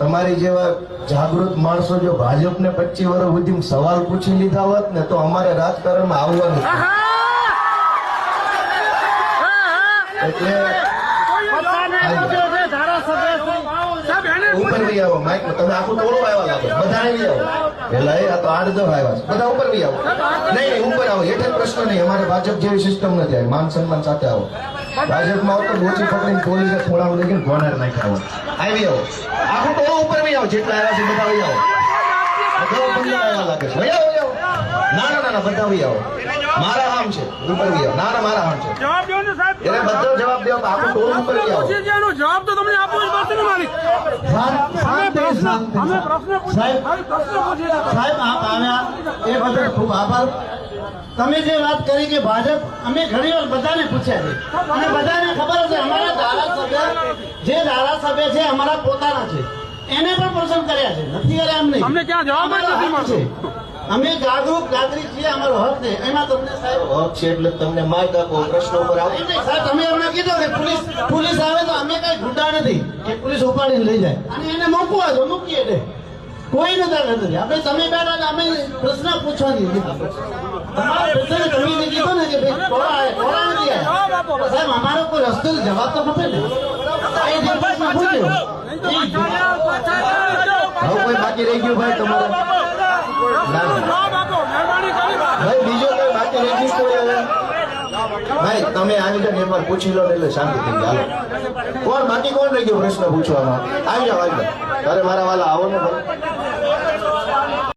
તમારી જેવા જાગૃત માણસો જો ભાજપને 25 વર્ષ સુધી સવાલ પૂછી લીધા હોત ને તો અમારે રાજકારણમાં આવવાનું એટલે ઉપર બી આવો માઇક તમે આખું ટોળું આવ્યા લાગો બધા આવી આવો પેલા આ તો 8-10 આવ્યા છે બધા ઉપર બી આવો નહીં ઉપર આવો હેઠે પ્રશ્ન નહીં અમારે ભાજપ જેવી સિસ્ટમ નથી આવી માન સન્માન સાથે આવો ભાજપમાં આવો તો લોચી પકડીને પોલીસે થોડાનું લઈને ગોનાર નાખ્યા હોય આવી આવો આખું ટોળું ઉપર બી આવો જેટલા આવ્યા છે બધા આવી આવો બધા બંધ આવ્યા લાગે છે ભાઈ આવો ના બધા આવી આવો મારા નામ છે ઉપર બી આવો ના મારા નામ છે જવાબ દો ને સાહેબ એટલે બધો જવાબ દેવો આખું ટોળું ઉપર બી આવો જવાબ તો તમને આપવો જ પડશે ને માલિક અમે પ્રશ્ન સાહેબ આપ આવ્યા એ બદલ ખૂબ આભાર તમે જે વાત કરી કે ભાજપ અમે ઘણી વાર બધાને પૂછ્યા છે અને બધાને ખબર છે અમારા ધારાસભ્ય જે ધારાસભ્ય છે અમારા પોતાના છે એને પણ પસંદ કર્યા છે નથી કર્યા એમ નહીં અમને ક્યાં જવાબ જ નથી મળતો અમે જાગૃત નાગરિક છીએ અમારો હક છે એમાં તમને સાહેબ હક છે એટલે તમને માર્ક આપો પ્રશ્ન ઉપર આવો સાહેબ તમે હમણાં કીધું કે પોલીસ આવે તો અમે કઈ ગુંડા નથી કે પોલીસ ઉપાડીને લઈ જાય અને એને મૂકવા દો મૂકીએ એટલે કોઈ નથી નથી આપણે તમે બેઠા અમે પ્રશ્ન પૂછવાની તમારા પ્રશ્ન તમે કીધું ને કે ભાઈ કોરા નથી આવ્યા સાહેબ અમારો કોઈ રસ્તો જવાબ તો ખપે ને એ દિવસમાં પૂછ્યો હવે કોઈ બાકી રહી ગયું ભાઈ તમારે ભાઈ બીજો કોઈ બાકી રહી ગયું કોઈ હવે ભાઈ તમે આવી જાવ એકવાર પૂછી લો એટલે શાંતિ થઈ જાય કોણ બાકી કોણ રહી ગયું પ્રશ્ન પૂછવામાં આવી જાવ તારે મારા વાલા આવો ને ભાઈ